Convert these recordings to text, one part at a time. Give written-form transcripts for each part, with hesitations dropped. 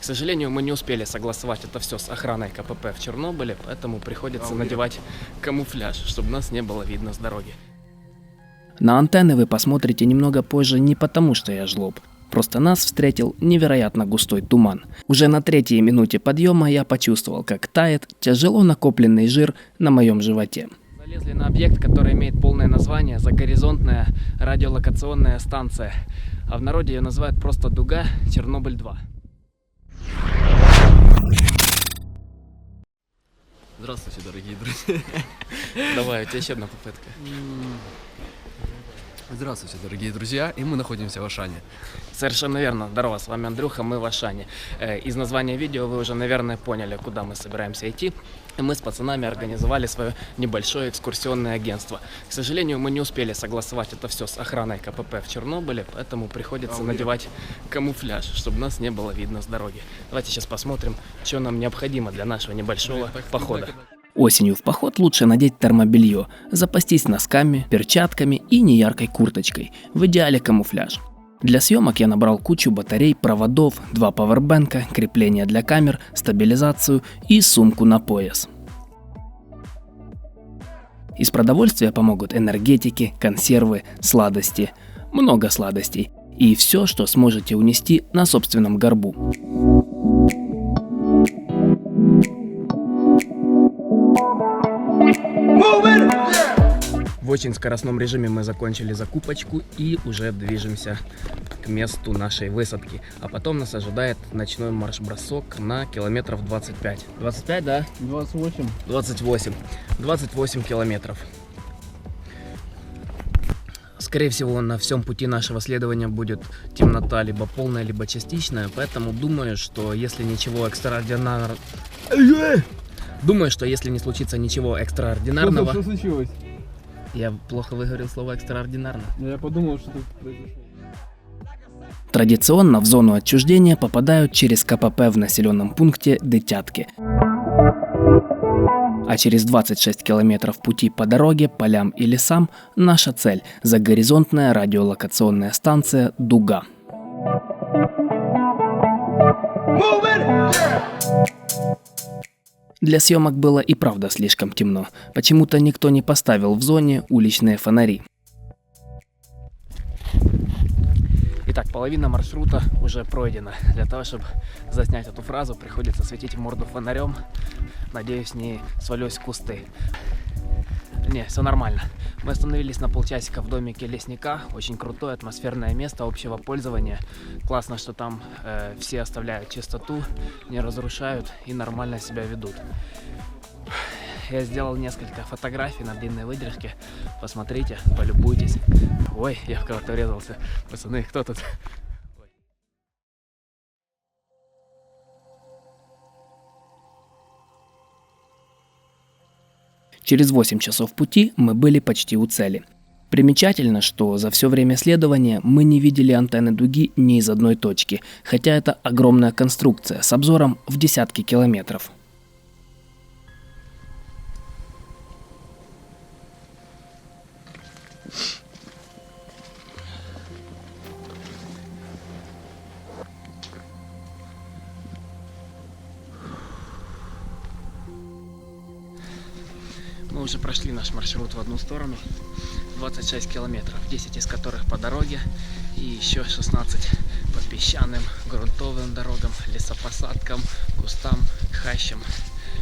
сожалению, мы не успели согласовать это все с охраной КПП в Чернобыле, поэтому приходится надевать камуфляж, чтобы нас не было видно с дороги. На антенны вы посмотрите немного позже не потому, что я жлоб. Просто нас встретил невероятно густой туман. Уже на 3-й минуте подъема я почувствовал, как тает тяжело накопленный жир на моем животе. Залезли на объект, который имеет полное название «Загоризонтная радиолокационная станция». А в народе ее называют просто «Дуга Чернобыль-2». Здравствуйте, дорогие друзья. Давай, у тебя еще одна попытка. Здравствуйте, дорогие друзья, и мы находимся в Ашане. Совершенно верно. Здорово, с вами Андрюха, мы в Ашане. Из названия видео вы уже, наверное, поняли, куда мы собираемся идти. Мы с пацанами организовали свое небольшое экскурсионное агентство. К сожалению, мы не успели согласовать это все с охраной КПП в Чернобыле, поэтому приходится надевать камуфляж, чтобы нас не было видно с дороги. Давайте сейчас посмотрим, что нам необходимо для нашего небольшого похода. Осенью в поход лучше надеть термобелье, запастись носками, перчатками и неяркой курточкой, в идеале камуфляж. Для съемок я набрал кучу батарей, проводов, 2 пауэрбэнка, крепления для камер, стабилизацию и сумку на пояс. Из продовольствия помогут энергетики, консервы, сладости, много сладостей и все, что сможете унести на собственном горбу. В очень скоростном режиме мы закончили закупочку и уже движемся к месту нашей высадки. А потом нас ожидает ночной марш-бросок на километров 25. 25, да? 28. 28. 28 километров. Скорее всего, на всем пути нашего следования будет темнота либо полная, либо частичная. Поэтому думаю, что если ничего экстраординарного... Думаю, что если не случится ничего экстраординарного... Что случилось? Я плохо выговорил слово экстраординарно. Я подумал, что тут произошло. Традиционно в зону отчуждения попадают через КПП в населенном пункте Дытятки. А через 26 километров пути по дороге, полям и лесам наша цель – загоризонтная радиолокационная станция «Дуга». Для съемок было и правда слишком темно. Почему-то никто не поставил в зоне уличные фонари. Итак, половина маршрута уже пройдена. Для того, чтобы заснять эту фразу, приходится светить в морду фонарем. Надеюсь, не свалюсь в кусты. Не, все нормально. Мы остановились на полчасика в домике лесника. Очень крутое атмосферное место общего пользования. Классно, что там все оставляют чистоту, не разрушают и нормально себя ведут. Я сделал несколько фотографий на длинной выдержке. Посмотрите, полюбуйтесь. Ой, я в кого-то врезался. Пацаны, кто тут? Через 8 часов пути мы были почти у цели. Примечательно, что за все время следования мы не видели антенны дуги ни из одной точки, хотя это огромная конструкция с обзором в десятки километров. Мы уже прошли наш маршрут в одну сторону, 26 километров, 10 из которых по дороге и еще 16 по песчаным, грунтовым дорогам, лесопосадкам, кустам, хащам.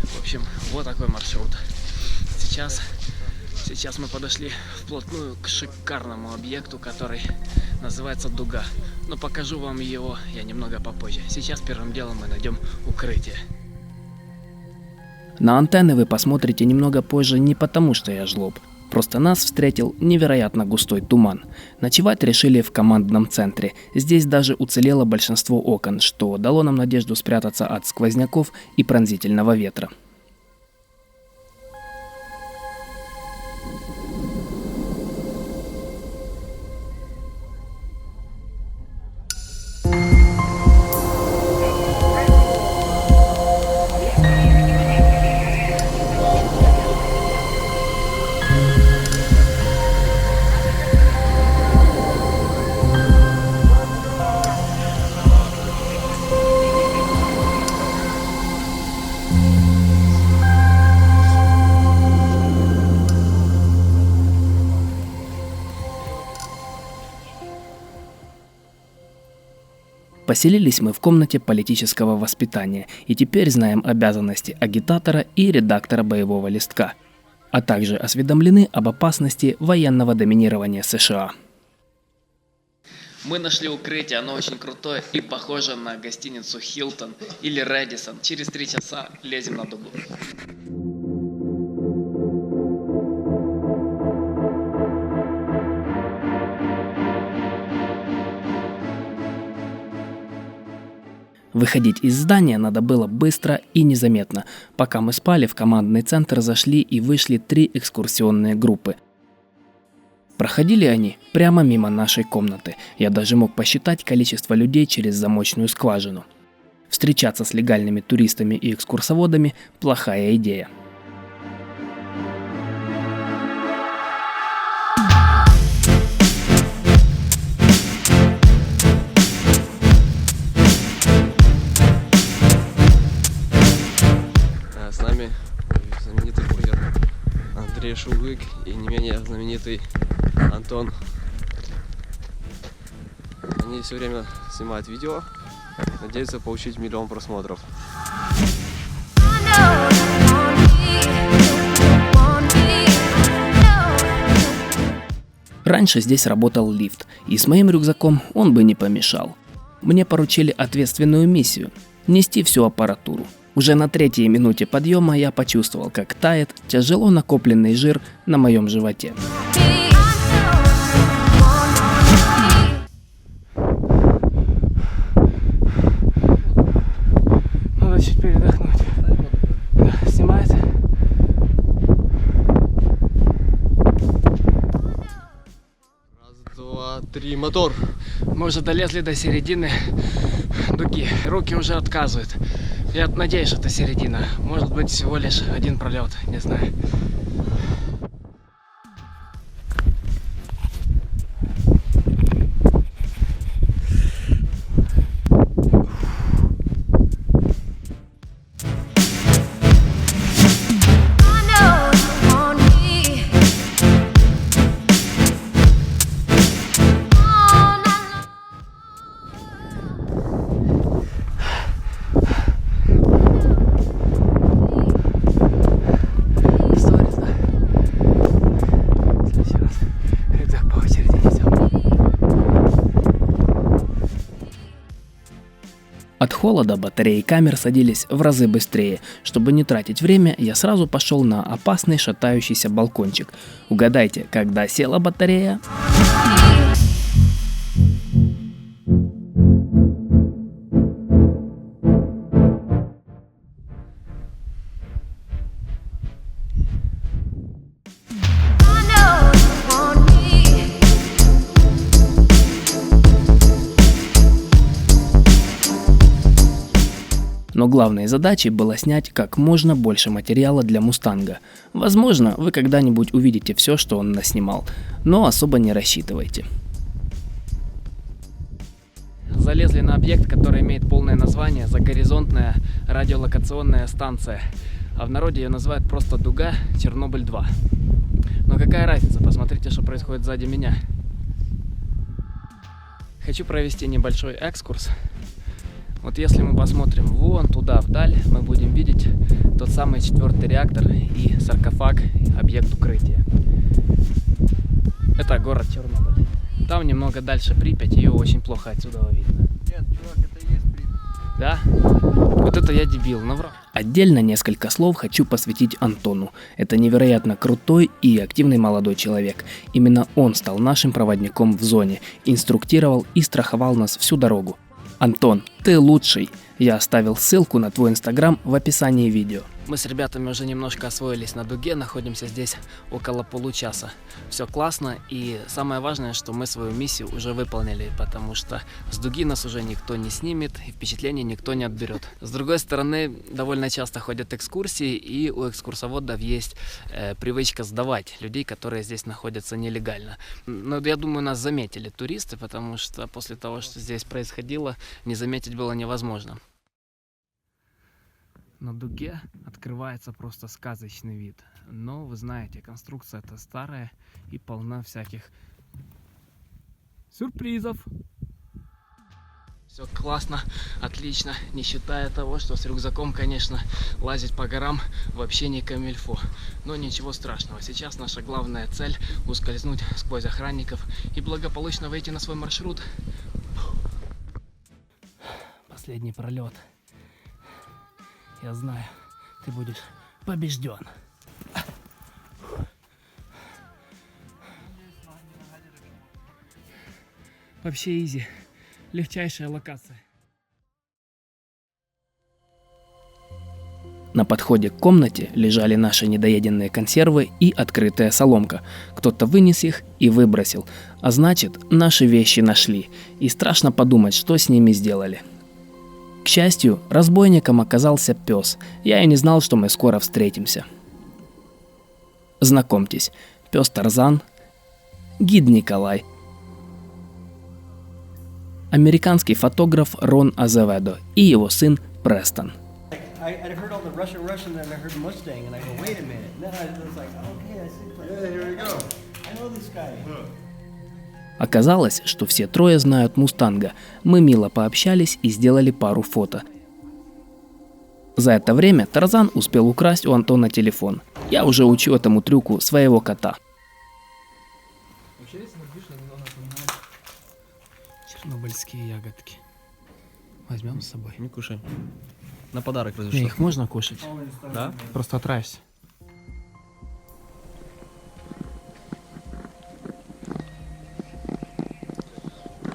В общем, вот такой маршрут. Сейчас мы подошли вплотную к шикарному объекту, который называется Дуга. Но покажу вам его я немного попозже. Сейчас первым делом мы найдем укрытие. На антенны вы посмотрите немного позже не потому, что я жлоб. Просто нас встретил невероятно густой туман. Ночевать решили в командном центре. Здесь даже уцелело большинство окон, что дало нам надежду спрятаться от сквозняков и пронзительного ветра. Поселились мы в комнате политического воспитания и теперь знаем обязанности агитатора и редактора боевого листка, а также осведомлены об опасности военного доминирования США. Мы нашли укрытие, оно очень крутое и похоже на гостиницу Хилтон или Рэдисон. Через 3 часа лезем на дугу. Выходить из здания надо было быстро и незаметно. Пока мы спали, в командный центр зашли и вышли 3 экскурсионные группы. Проходили они прямо мимо нашей комнаты. Я даже мог посчитать количество людей через замочную скважину. Встречаться с легальными туристами и экскурсоводами – плохая идея. С нами знаменитый блогер Андрей Шулык и не менее знаменитый Антон. Они все время снимают видео, надеются получить 1 000 000 просмотров. Раньше здесь работал лифт, и с моим рюкзаком он бы не помешал. Мне поручили ответственную миссию – нести всю аппаратуру. Уже на 3-й минуте подъема я почувствовал, как тает тяжело накопленный жир на моем животе. Надо чуть передохнуть. Да, снимает. Раз, два, три, мотор! Мы уже долезли до середины дуги. Руки уже отказывают. Я надеюсь, что это середина. Может быть, всего лишь 1 пролет, не знаю. От холода батареи камер садились в разы быстрее. Чтобы не тратить время, я сразу пошел на опасный шатающийся балкончик. Угадайте, когда села батарея? Но главной задачей было снять как можно больше материала для Мустанга. Возможно, вы когда-нибудь увидите все, что он наснимал, но особо не рассчитывайте. Залезли на объект, который имеет полное название «Загоризонтная радиолокационная станция». А в народе ее называют просто «Дуга Чернобыль-2». Но какая разница? Посмотрите, что происходит сзади меня. Хочу провести небольшой экскурс. Вот если мы посмотрим вон туда вдаль, мы будем видеть тот самый 4-й реактор и саркофаг, объект укрытия. Это город Чернобыль. Там немного дальше Припять, ее очень плохо отсюда видно. Нет, чувак, это и есть Припять. Да? Вот это я дебил, наврал. Отдельно несколько слов хочу посвятить Антону. Это невероятно крутой и активный молодой человек. Именно он стал нашим проводником в зоне, инструктировал и страховал нас всю дорогу. Антон, ты лучший. Я оставил ссылку на твой инстаграм в описании видео. Мы с ребятами уже немножко освоились на дуге, находимся здесь около получаса. Все классно, и самое важное, что мы свою миссию уже выполнили, потому что с дуги нас уже никто не снимет и впечатление никто не отберет. С другой стороны, довольно часто ходят экскурсии, и у экскурсоводов есть привычка сдавать людей, которые здесь находятся нелегально. Но я думаю, нас заметили туристы, потому что после того, что здесь происходило, не заметить было невозможно. На дуге открывается просто сказочный вид. Но вы знаете, конструкция эта старая и полна всяких сюрпризов. Все классно, отлично, не считая того, что с рюкзаком, конечно, лазить по горам вообще не камильфо. Но ничего страшного, сейчас наша главная цель — ускользнуть сквозь охранников и благополучно выйти на свой маршрут. Последний пролет. Я знаю, ты будешь побежден. Вообще изи. Легчайшая локация. На подходе к комнате лежали наши недоеденные консервы и открытая соломка. Кто-то вынес их и выбросил. А значит, наши вещи нашли. И страшно подумать, что с ними сделали. К счастью, разбойником оказался пес. Я и не знал, что мы скоро встретимся. Знакомьтесь, пес Тарзан, гид Николай, американский фотограф Рон Азеведо и его сын Престон. I heard all the Russian, and I heard Mustang, and I go, wait a minute. And then I was like, okay, I see. Yeah, here we go. I know this guy. Оказалось, что все трое знают Мустанга. Мы мило пообщались и сделали пару фото. За это время Тарзан успел украсть у Антона телефон. Я уже учу этому трюку своего кота. Вообще, если напишешь, немного напоминает. Чернобыльские ягодки. Возьмем с собой. Не кушай. На подарок разве Не, что. их можно кушать. Да? Просто отравишься.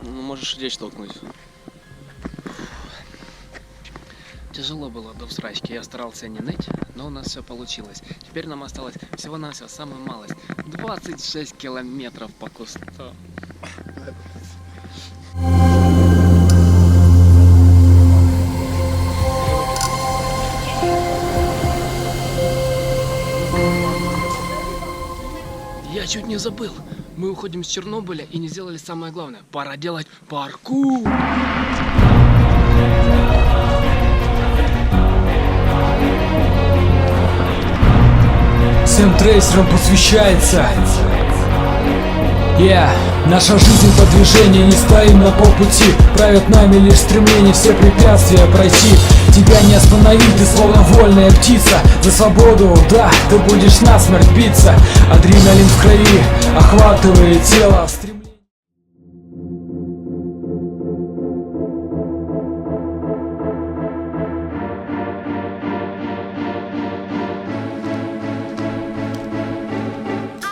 Ну, можешь речь толкнуть. Тяжело было до всрачки, я старался не ныть, но у нас все получилось. Теперь нам осталось всего-навсего самую малость. 26 километров по кусту. Я чуть не забыл. Мы уходим с Чернобыля и не сделали самое главное. Пора делать паркур. Всем трейсерам посвящается. Наша жизнь по движению, не стоим на полпути. Правят нами лишь стремление все препятствия пройти. Тебя не остановить, ты словно вольная птица. За свободу, да, ты будешь насмерть биться. Адреналин в крови охватывает тело.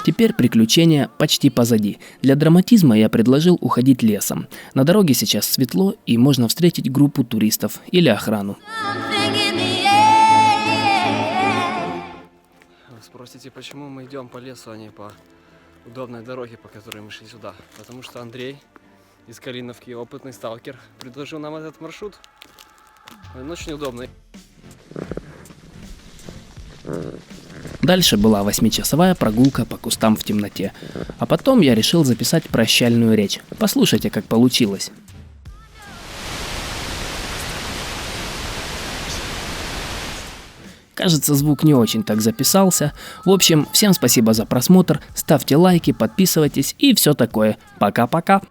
Теперь приключения почти позади. Для драматизма я предложил уходить лесом. На дороге сейчас светло и можно встретить группу туристов или охрану. Вы спросите, почему мы идем по лесу, а не по удобной дороге, по которой мы шли сюда? Потому что Андрей из Калиновки, опытный сталкер, предложил нам этот маршрут. Он очень удобный. Дальше была 8-часовая прогулка по кустам в темноте. А потом я решил записать прощальную речь. Послушайте, как получилось. Кажется, звук не очень так записался. В общем, всем спасибо за просмотр. Ставьте лайки, подписывайтесь и все такое. Пока-пока.